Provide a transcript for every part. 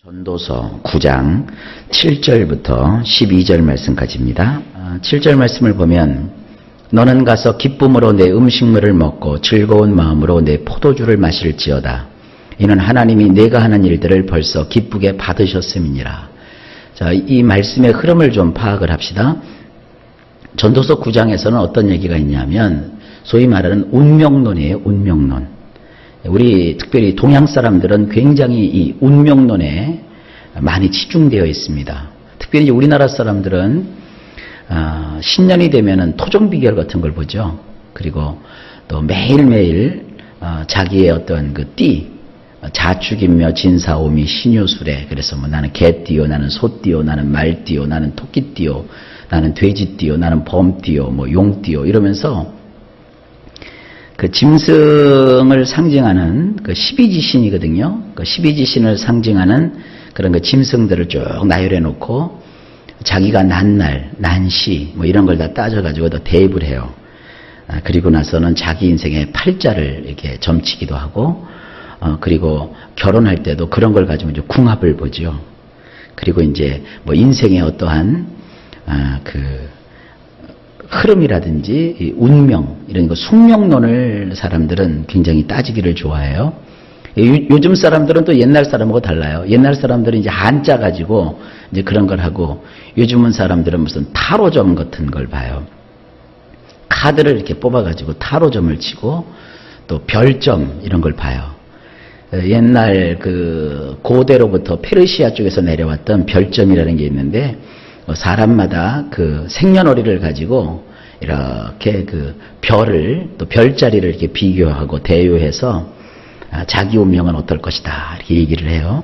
전도서 9장 7절부터 12절 말씀까지입니다. 7절 말씀을 보면 너는 가서 기쁨으로 내 음식물을 먹고 즐거운 마음으로 내 포도주를 마실지어다. 이는 하나님이 내가 하는 일들을 벌써 기쁘게 받으셨음이니라. 자, 이 말씀의 흐름을 좀 파악을 합시다. 전도서 9장에서는 어떤 얘기가 있냐면 소위 말하는 운명론이에요. 운명론. 우리 특별히 동양 사람들은 굉장히 이 운명론에 많이 치중되어 있습니다. 특별히 우리나라 사람들은 신년이 되면은 토종비결 같은 걸 보죠. 그리고 또 매일매일 자기의 어떤 그 띠, 자축인묘, 진사오미, 신유술에 그래서 뭐 나는 개띠요, 나는 소띠요, 나는 말띠요, 나는 토끼띠요, 나는 돼지띠요, 나는 범띠요, 뭐 용띠요 이러면서 그 짐승을 상징하는 그 12지신이거든요. 그 12지신을 상징하는 그런 그 짐승들을 쭉 나열해 놓고 자기가 난 날, 난시 뭐 이런 걸 다 따져가지고 더 대입을 해요. 그리고 나서는 자기 인생의 팔자를 이렇게 점치기도 하고 그리고 결혼할 때도 그런 걸 가지고 이제 궁합을 보죠. 그리고 이제 뭐 인생의 어떠한 그 흐름이라든지 운명 이런 거 숙명론을 사람들은 굉장히 따지기를 좋아해요. 요즘 사람들은 또 옛날 사람하고 달라요. 옛날 사람들은 이제 한자 가지고 이제 그런 걸 하고 요즘은 사람들은 무슨 타로점 같은 걸 봐요. 카드를 이렇게 뽑아가지고 타로점을 치고 또 별점 이런 걸 봐요. 옛날 그 고대로부터 페르시아 쪽에서 내려왔던 별점이라는 게 있는데 사람마다 그 생년월일을 가지고 이렇게 그 별을 또 별자리를 이렇게 비교하고 대요해서 자기 운명은 어떨 것이다 이렇게 얘기를 해요.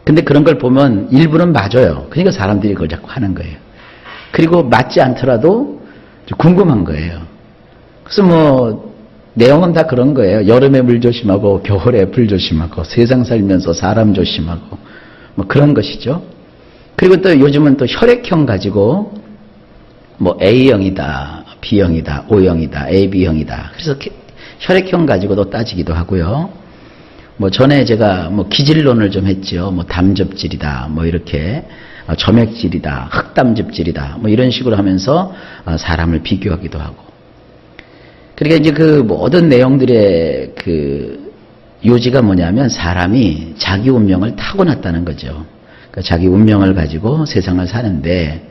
근데 그런 걸 보면 일부는 맞아요. 그러니까 사람들이 그걸 자꾸 하는 거예요. 그리고 맞지 않더라도 궁금한 거예요. 그래서 뭐 내용은 다 그런 거예요. 여름에 물 조심하고 겨울에 불 조심하고 세상 살면서 사람 조심하고 뭐 그런 것이죠. 그리고 또 요즘은 또 혈액형 가지고 뭐 A형이다, B형이다, O형이다, AB형이다. 그래서 혈액형 가지고도 따지기도 하고요. 뭐 전에 제가 뭐 기질론을 좀 했죠. 뭐 담즙질이다, 뭐 이렇게 점액질이다, 흑담즙질이다, 뭐 이런 식으로 하면서 사람을 비교하기도 하고. 그러니까 이제 그 모든 내용들의 그 요지가 뭐냐면 사람이 자기 운명을 타고났다는 거죠. 자기 운명을 가지고 세상을 사는데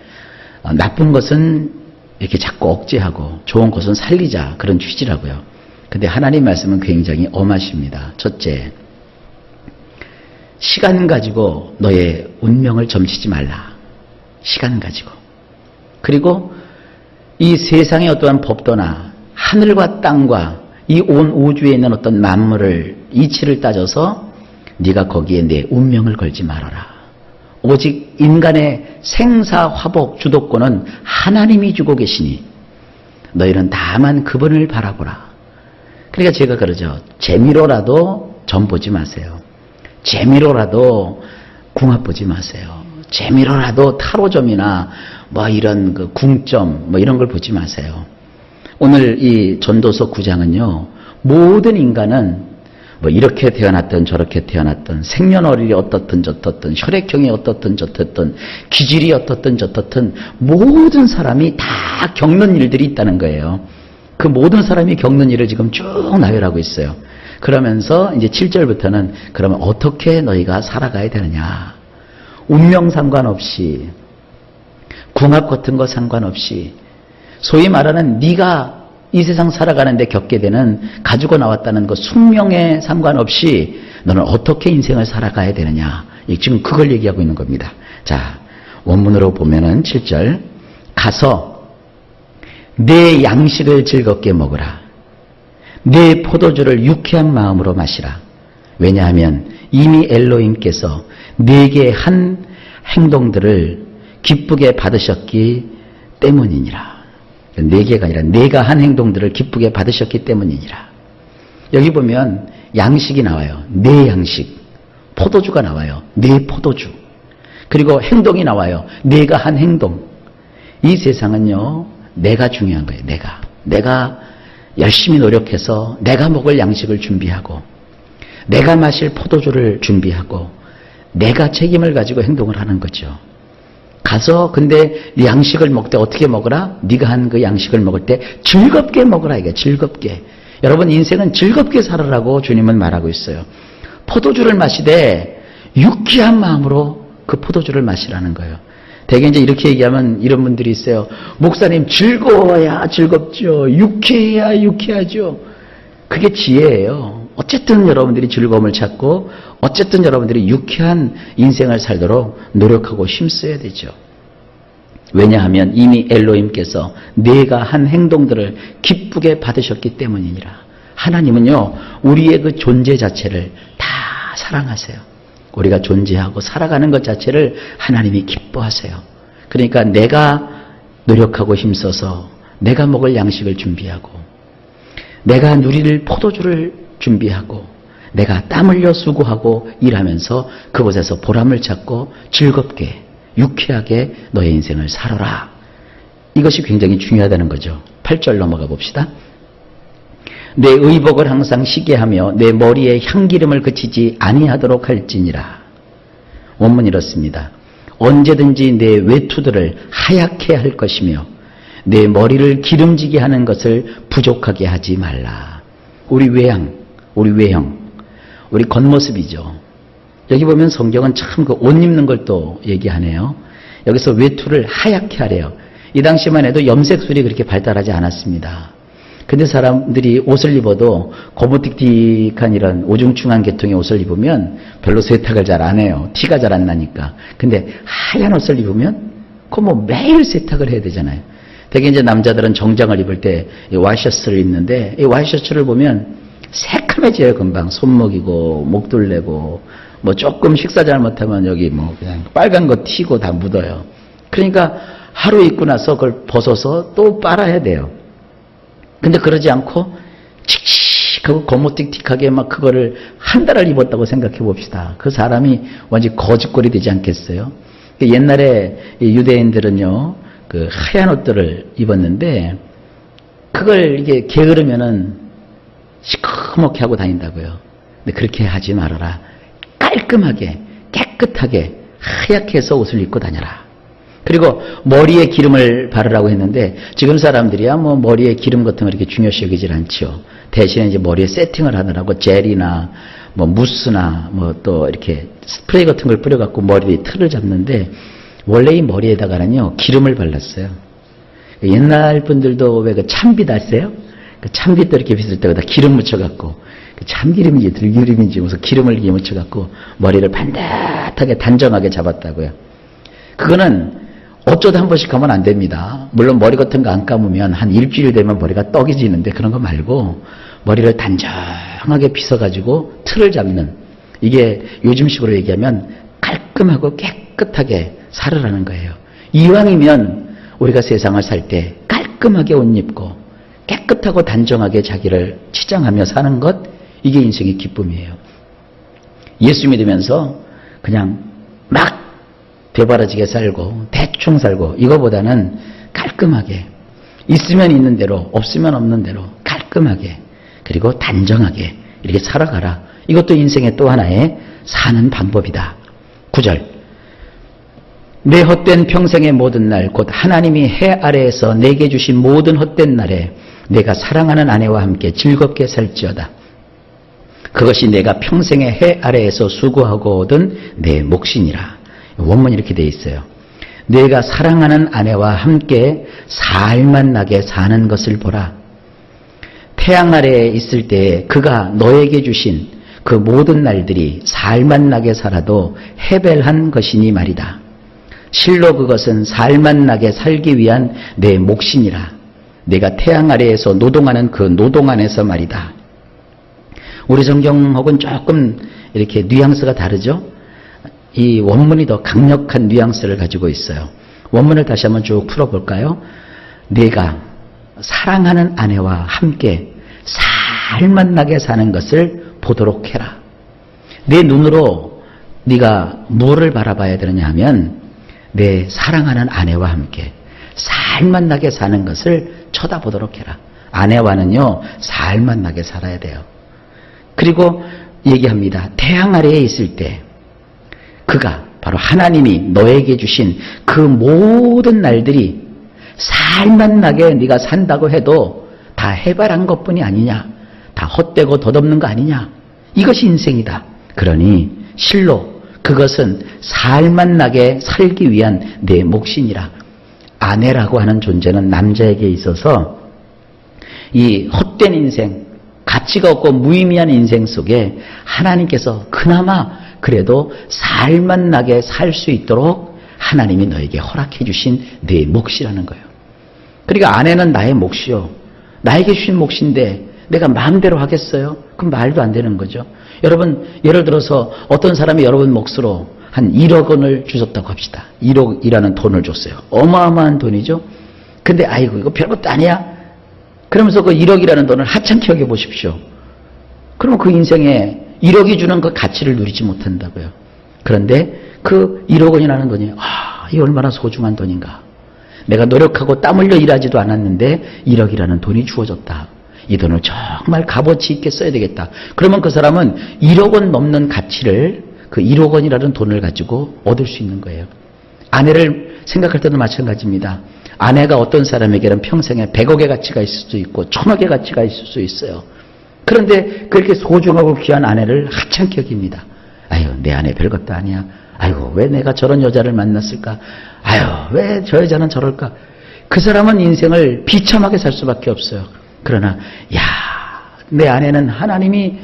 나쁜 것은 이렇게 자꾸 억제하고 좋은 것은 살리자 그런 취지라고요. 근데 하나님 말씀은 굉장히 엄하십니다. 첫째, 시간 가지고 너의 운명을 점치지 말라. 시간 가지고. 그리고 이 세상의 어떠한 법도나 하늘과 땅과 이 온 우주에 있는 어떤 만물을 이치를 따져서 네가 거기에 내 운명을 걸지 말아라. 오직 인간의 생사화복 주도권은 하나님이 주고 계시니 너희는 다만 그분을 바라보라. 그러니까 제가 그러죠. 재미로라도 점 보지 마세요. 재미로라도 궁합 보지 마세요. 재미로라도 타로점이나 뭐 이런 그 궁점 뭐 이런 걸 보지 마세요. 오늘 이 전도서 9장은요. 모든 인간은 뭐 이렇게 태어났든 저렇게 태어났든 생년월일이 어떻든 저떻든 혈액형이 어떻든 저떻든 기질이 어떻든 저떻든 모든 사람이 다 겪는 일들이 있다는 거예요. 그 모든 사람이 겪는 일을 지금 쭉 나열하고 있어요. 그러면서 이제 7절부터는 그러면 어떻게 너희가 살아가야 되느냐. 운명 상관없이 궁합 같은 거 상관없이 소위 말하는 네가 이 세상 살아가는데 겪게 되는 가지고 나왔다는 그 숙명에 상관없이 너는 어떻게 인생을 살아가야 되느냐. 지금 그걸 얘기하고 있는 겁니다. 자, 원문으로 보면은 7절 가서 내 양식을 즐겁게 먹으라. 내 포도주를 유쾌한 마음으로 마시라. 왜냐하면 이미 엘로힘께서 내게 한 행동들을 기쁘게 받으셨기 때문이니라. 네 개가 아니라 내가 한 행동들을 기쁘게 받으셨기 때문이니라. 여기 보면 양식이 나와요. 내 양식. 포도주가 나와요. 내 포도주. 그리고 행동이 나와요. 내가 한 행동. 이 세상은요. 내가 중요한 거예요. 내가 열심히 노력해서 내가 먹을 양식을 준비하고 내가 마실 포도주를 준비하고 내가 책임을 가지고 행동을 하는 거죠. 가서 근데 양식을 먹을 때 어떻게 먹으라? 네가 한 그 양식을 먹을 때 즐겁게 먹으라 이게 즐겁게. 여러분 인생은 즐겁게 살아라고 주님은 말하고 있어요. 포도주를 마시되 유쾌한 마음으로 그 포도주를 마시라는 거예요. 대개 이제 이렇게 얘기하면 이런 분들이 있어요. 목사님 즐거워야 즐겁죠. 유쾌해야 유쾌하죠. 그게 지혜예요. 어쨌든 여러분들이 즐거움을 찾고 어쨌든 여러분들이 유쾌한 인생을 살도록 노력하고 힘써야 되죠. 왜냐하면 이미 엘로힘께서 내가 한 행동들을 기쁘게 받으셨기 때문이니라. 하나님은요 우리의 그 존재 자체를 다 사랑하세요. 우리가 존재하고 살아가는 것 자체를 하나님이 기뻐하세요. 그러니까 내가 노력하고 힘써서 내가 먹을 양식을 준비하고 내가 누릴 포도주를 준비하고 내가 땀 흘려 수고하고 일하면서 그곳에서 보람을 찾고 즐겁게 유쾌하게 너의 인생을 살아라. 이것이 굉장히 중요하다는 거죠. 8절 넘어가 봅시다. 내 의복을 항상 시게 하며 내 머리에 향기름을 그치지 아니하도록 할지니라. 원문이 이렇습니다. 언제든지 내 외투들을 하얗게 할 것이며 내 머리를 기름지게 하는 것을 부족하게 하지 말라. 우리 외양, 우리 겉모습이죠. 여기 보면 성경은 참 그 옷 입는 걸 또 얘기하네요. 여기서 외투를 하얗게 하래요. 이 당시만 해도 염색술이 그렇게 발달하지 않았습니다. 근데 사람들이 옷을 입어도 고무틱틱한 이런 오중충한 계통의 옷을 입으면 별로 세탁을 잘 안 해요. 티가 잘 안 나니까. 근데 하얀 옷을 입으면 그거 뭐 매일 세탁을 해야 되잖아요. 되게 이제 남자들은 정장을 입을 때 이 와이셔츠를 입는데 이 와이셔츠를 보면 새카매져요. 금방 손목이고 목둘레고 뭐 조금 식사 잘못하면 여기 뭐 그냥 빨간 거 튀고 다 묻어요. 그러니까 하루 입고 나서 그걸 벗어서 또 빨아야 돼요. 근데 그러지 않고 칙칙하고 고무틱틱하게 막 그거를 한 달을 입었다고 생각해 봅시다. 그 사람이 완전히 거짓골이 되지 않겠어요? 옛날에 유대인들은요 그 하얀 옷들을 입었는데 그걸 이게 게으르면은 시커멓게 하고 다닌다고요. 근데 그렇게 하지 말아라. 깔끔하게 깨끗하게 하얗게 해서 옷을 입고 다녀라. 그리고 머리에 기름을 바르라고 했는데 지금 사람들이야 뭐 머리에 기름 같은 걸 이렇게 중요시 여기질 않죠. 대신에 이제 머리에 세팅을 하느라고 젤이나 뭐 무스나 뭐 또 이렇게 스프레이 같은 걸 뿌려갖고 머리에 틀을 잡는데 원래 이 머리에다가는요 기름을 발랐어요. 옛날 분들도 왜 그 참빗 아세요? 그 참빗도 이렇게 빗을 때마다 기름 묻혀갖고 그 참기름인지 들기름인지 무슨 기름을 이렇게 묻혀갖고 머리를 반듯하게 단정하게 잡았다고요. 그거는 어쩌다 한 번씩 하면 안 됩니다. 물론 머리 같은 거 안 감으면 한 일주일 되면 머리가 떡이 지는데 그런 거 말고 머리를 단정하게 빗어가지고 틀을 잡는 이게 요즘식으로 얘기하면 깔끔하고 깨끗하게 살으라는 거예요. 이왕이면 우리가 세상을 살 때 깔끔하게 옷 입고 깨끗하고 단정하게 자기를 치장하며 사는 것 이게 인생의 기쁨이에요. 예수 믿으면서 그냥 막 되바라지게 살고 대충 살고 이거보다는 깔끔하게 있으면 있는 대로 없으면 없는 대로 깔끔하게 그리고 단정하게 이렇게 살아가라. 이것도 인생의 또 하나의 사는 방법이다. 9절 내 헛된 평생의 모든 날 곧 하나님이 해 아래에서 내게 주신 모든 헛된 날에 내가 사랑하는 아내와 함께 즐겁게 살지어다. 그것이 내가 평생의 해 아래에서 수고하고 얻은 내 몫이니라. 원문이 이렇게 되어 있어요. 내가 사랑하는 아내와 함께 살만 나게 사는 것을 보라. 태양 아래에 있을 때 그가 너에게 주신 그 모든 날들이 살만 나게 살아도 해벨한 것이니 말이다. 실로 그것은 살만 나게 살기 위한 내 몫이니라. 내가 태양 아래에서 노동하는 그 노동 안에서 말이다. 우리 성경하고는 조금 이렇게 뉘앙스가 다르죠? 이 원문이 더 강력한 뉘앙스를 가지고 있어요. 원문을 다시 한번 쭉 풀어볼까요? 내가 사랑하는 아내와 함께 살만 나게 사는 것을 보도록 해라. 내 눈으로 네가 뭐를 바라봐야 되느냐 하면 내 사랑하는 아내와 함께 살만 나게 사는 것을 쳐다보도록 해라. 아내와는요 살만 나게 살아야 돼요. 그리고 얘기합니다. 태양 아래에 있을 때 그가 바로 하나님이 너에게 주신 그 모든 날들이 살만 나게 네가 산다고 해도 다 해바란 것뿐이 아니냐, 다 헛되고 덧없는 거 아니냐, 이것이 인생이다. 그러니 실로 그것은 살만 나게 살기 위한 내 몫이니라. 아내라고 하는 존재는 남자에게 있어서 이 헛된 인생, 가치가 없고 무의미한 인생 속에 하나님께서 그나마 그래도 살만 나게 살 수 있도록 하나님이 너에게 허락해 주신 내 몫이라는 거예요. 그러니까 아내는 나의 몫이요, 나에게 주신 몫인데 내가 마음대로 하겠어요? 그럼 말도 안 되는 거죠. 여러분, 예를 들어서 어떤 사람이 여러분 몫으로 한 1억 원을 주셨다고 합시다. 1억이라는 돈을 줬어요. 어마어마한 돈이죠. 근데 아이고 이거 별것도 아니야, 그러면서 그 1억이라는 돈을 하찮게 여겨보십시오. 그러면 그 인생에 1억이 주는 그 가치를 누리지 못한다고요. 그런데 그 1억 원이라는 돈이 이 얼마나 소중한 돈인가. 내가 노력하고 땀 흘려 일하지도 않았는데 1억이라는 돈이 주어졌다. 이 돈을 정말 값어치 있게 써야 되겠다. 그러면 그 사람은 1억 원 넘는 가치를 그 1억 원이라는 돈을 가지고 얻을 수 있는 거예요. 아내를 생각할 때도 마찬가지입니다. 아내가 어떤 사람에게는 평생에 100억의 가치가 있을 수도 있고 1000억의 가치가 있을 수 있어요. 그런데 그렇게 소중하고 귀한 아내를 하찮게 여깁니다. 아유, 내 아내 별것도 아니야. 아이고, 왜 내가 저런 여자를 만났을까? 아유, 왜 저 여자는 저럴까? 그 사람은 인생을 비참하게 살 수밖에 없어요. 그러나 내 아내는 하나님이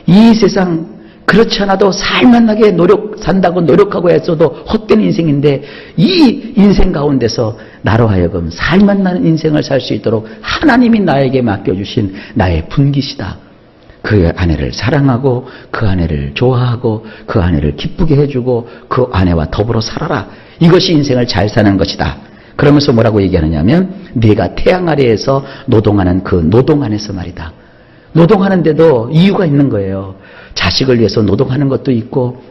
이 세상 그렇지 않아도 살만 나게 산다고 노력하고 했어도 헛된 인생인데 이 인생 가운데서 나로 하여금 살만 나는 인생을 살 수 있도록 하나님이 나에게 맡겨주신 나의 분깃이다. 그 아내를 사랑하고 그 아내를 좋아하고 그 아내를 기쁘게 해주고 그 아내와 더불어 살아라. 이것이 인생을 잘 사는 것이다. 그러면서 뭐라고 얘기하느냐면 네가 태양 아래에서 노동하는 그 노동 안에서 말이다. 노동하는데도 이유가 있는 거예요. 자식을 위해서 노동하는 것도 있고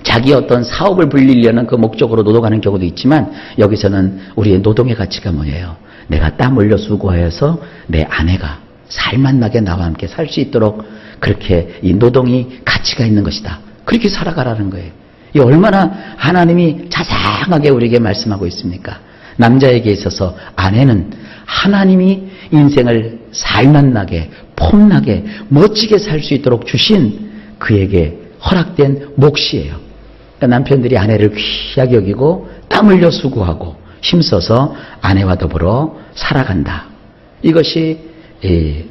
자기 어떤 사업을 불리려는 그 목적으로 노동하는 경우도 있지만 여기서는 우리의 노동의 가치가 뭐예요? 내가 땀 흘려 수고해서 내 아내가 살만 나게 나와 함께 살 수 있도록 그렇게 이 노동이 가치가 있는 것이다. 그렇게 살아가라는 거예요. 이 얼마나 하나님이 자상하게 우리에게 말씀하고 있습니까? 남자에게 있어서 아내는 하나님이 인생을 살만 나게 폼나게 멋지게 살 수 있도록 주신 그에게 허락된 몫이에요. 그러니까 남편들이 아내를 귀하게 여기고 땀 흘려 수고하고 힘써서 아내와 더불어 살아간다. 이것이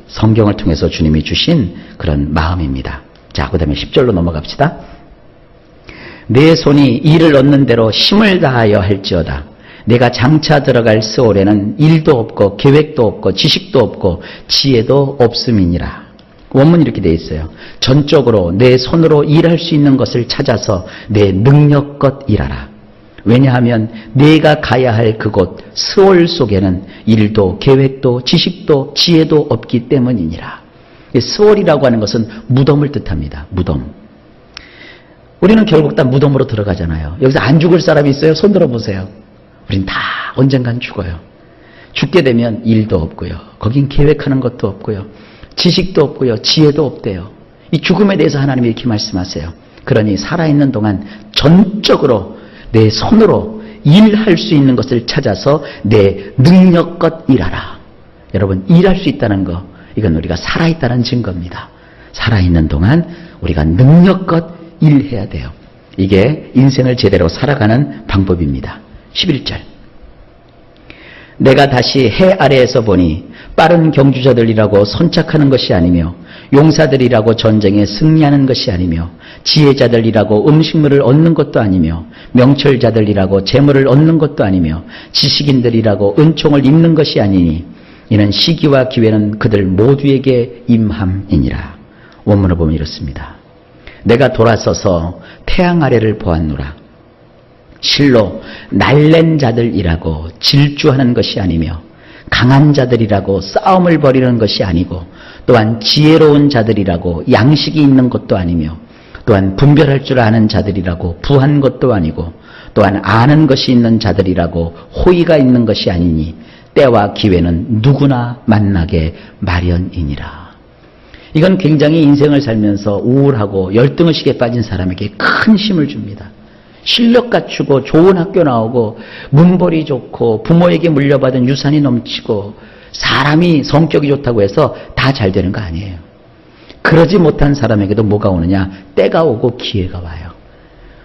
성경을 통해서 주님이 주신 그런 마음입니다. 자, 그 다음에 10절로 넘어갑시다. 내 손이 이를 얻는 대로 힘을 다하여 할지어다. 내가 장차 들어갈 스올에는 일도 없고 계획도 없고 지식도 없고 지혜도 없음이니라. 원문이 이렇게 되어 있어요. 전적으로 내 손으로 일할 수 있는 것을 찾아서 내 능력껏 일하라. 왜냐하면 내가 가야 할 그곳 스올 속에는 일도 계획도 지식도 지혜도 없기 때문이니라. 스올이라고 하는 것은 무덤을 뜻합니다. 무덤. 우리는 결국 다 무덤으로 들어가잖아요. 여기서 안 죽을 사람이 있어요? 손 들어보세요. 우린 다 언젠간 죽어요. 죽게 되면 일도 없고요. 거긴 계획하는 것도 없고요. 지식도 없고요. 지혜도 없대요. 이 죽음에 대해서 하나님이 이렇게 말씀하세요. 그러니 살아있는 동안 전적으로 내 손으로 일할 수 있는 것을 찾아서 내 능력껏 일하라. 여러분, 일할 수 있다는 거, 이건 우리가 살아있다는 증거입니다. 살아있는 동안 우리가 능력껏 일해야 돼요. 이게 인생을 제대로 살아가는 방법입니다. 11절. 내가 다시 해 아래에서 보니 빠른 경주자들이라고 선착하는 것이 아니며 용사들이라고 전쟁에 승리하는 것이 아니며 지혜자들이라고 음식물을 얻는 것도 아니며 명철자들이라고 재물을 얻는 것도 아니며 지식인들이라고 은총을 입는 것이 아니니 이는 시기와 기회는 그들 모두에게 임함이니라. 원문을 보면 이렇습니다. 내가 돌아서서 태양 아래를 보았노라. 실로 날랜 자들이라고 질주하는 것이 아니며 강한 자들이라고 싸움을 벌이는 것이 아니고 또한 지혜로운 자들이라고 양식이 있는 것도 아니며 또한 분별할 줄 아는 자들이라고 부한 것도 아니고 또한 아는 것이 있는 자들이라고 호의가 있는 것이 아니니 때와 기회는 누구나 만나게 마련이니라. 이건 굉장히 인생을 살면서 우울하고 열등의식에 빠진 사람에게 큰 힘을 줍니다. 실력 갖추고 좋은 학교 나오고 문벌이 좋고 부모에게 물려받은 유산이 넘치고 사람이 성격이 좋다고 해서 다 잘 되는 거 아니에요. 그러지 못한 사람에게도 뭐가 오느냐? 때가 오고 기회가 와요.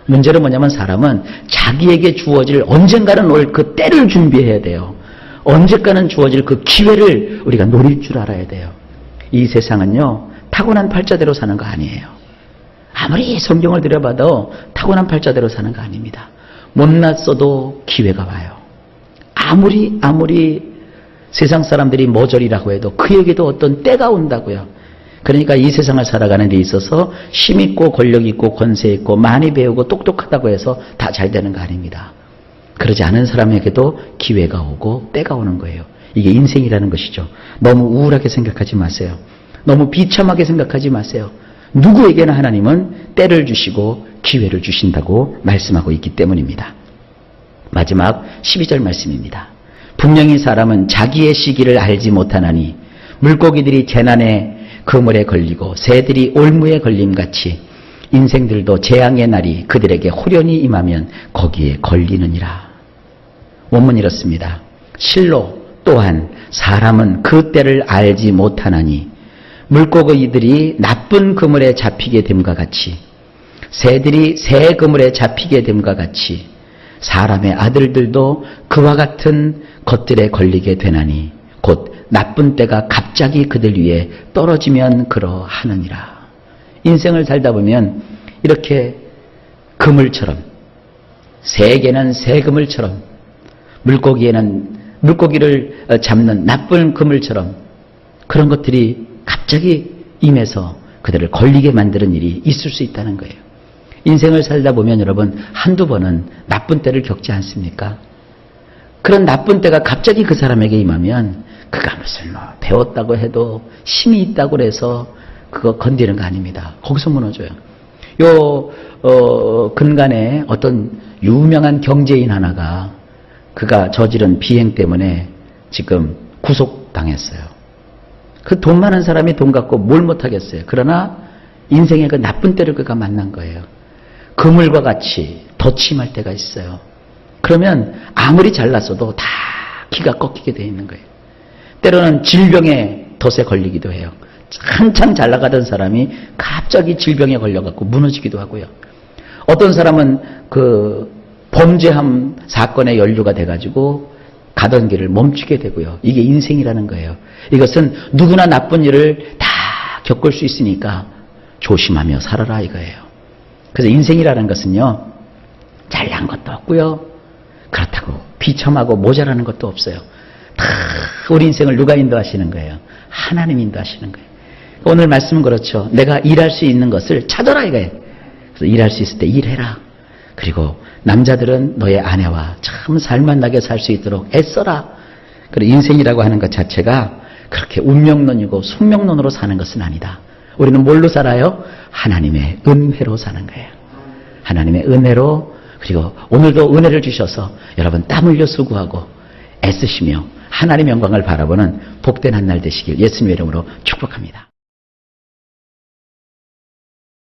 문제는 뭐냐면 사람은 자기에게 주어질 언젠가는 올 그 때를 준비해야 돼요. 언젠가는 주어질 그 기회를 우리가 노릴 줄 알아야 돼요. 이 세상은요, 타고난 팔자대로 사는 거 아니에요. 아무리 성경을 들여봐도 타고난 팔자대로 사는 거 아닙니다. 못났어도 기회가 와요. 아무리 세상 사람들이 모절이라고 해도 그에게도 어떤 때가 온다고요. 그러니까 이 세상을 살아가는 데 있어서 힘 있고 권력 있고 권세 있고 많이 배우고 똑똑하다고 해서 다 잘 되는 거 아닙니다. 그러지 않은 사람에게도 기회가 오고 때가 오는 거예요. 이게 인생이라는 것이죠. 너무 우울하게 생각하지 마세요. 너무 비참하게 생각하지 마세요. 누구에게나 하나님은 때를 주시고 기회를 주신다고 말씀하고 있기 때문입니다. 마지막 12절 말씀입니다. 분명히 사람은 자기의 시기를 알지 못하나니 물고기들이 재난의 그물에 걸리고 새들이 올무에 걸림같이 인생들도 재앙의 날이 그들에게 호련히 임하면 거기에 걸리느니라. 원문 이렇습니다. 실로 또한 사람은 그 때를 알지 못하나니 물고기들이 나쁜 그물에 잡히게 됨과 같이 새들이 새 그물에 잡히게 됨과 같이 사람의 아들들도 그와 같은 것들에 걸리게 되나니 곧 나쁜 때가 갑자기 그들 위에 떨어지면 그러하느니라. 인생을 살다 보면 이렇게 그물처럼, 새에게는 새 그물처럼, 물고기에는 물고기를 잡는 나쁜 그물처럼 그런 것들이 갑자기 임해서 그들을 걸리게 만드는 일이 있을 수 있다는 거예요. 인생을 살다 보면 여러분 한두 번은 나쁜 때를 겪지 않습니까? 그런 나쁜 때가 갑자기 그 사람에게 임하면 그가 무슨 배웠다고 해도 힘이 있다고 해서 그거 건드리는 거 아닙니다. 거기서 무너져요. 근간에 어떤 유명한 경제인 하나가 그가 저지른 비행 때문에 지금 구속당했어요. 그 돈 많은 사람이 돈 갖고 뭘 못하겠어요. 그러나 인생의 그 나쁜 때를 그가 만난 거예요. 그물과 같이 덧침할 때가 있어요. 그러면 아무리 잘났어도 다 기가 꺾이게 되어 있는 거예요. 때로는 질병에 덫에 걸리기도 해요. 한창 잘 나가던 사람이 갑자기 질병에 걸려갖고 무너지기도 하고요. 어떤 사람은 그 범죄함 사건에 연루가 돼가지고 가던 길을 멈추게 되고요. 이게 인생이라는 거예요. 이것은 누구나 나쁜 일을 다 겪을 수 있으니까 조심하며 살아라 이거예요. 그래서 인생이라는 것은요, 잘난 것도 없고요, 그렇다고 비참하고 모자라는 것도 없어요. 다 우리 인생을 누가 인도하시는 거예요? 하나님 인도하시는 거예요. 오늘 말씀은 그렇죠. 내가 일할 수 있는 것을 찾아라 이거예요. 그래서 일할 수 있을 때 일해라. 그리고 남자들은 너의 아내와 참 살만나게 살 수 있도록 애써라. 그리고 인생이라고 하는 것 자체가 그렇게 운명론이고 숙명론으로 사는 것은 아니다. 우리는 뭘로 살아요? 하나님의 은혜로 사는 거예요. 하나님의 은혜로. 그리고 오늘도 은혜를 주셔서 여러분 땀 흘려 수고하고 애쓰시며 하나님의 영광을 바라보는 복된 한 날 되시길 예수님의 이름으로 축복합니다.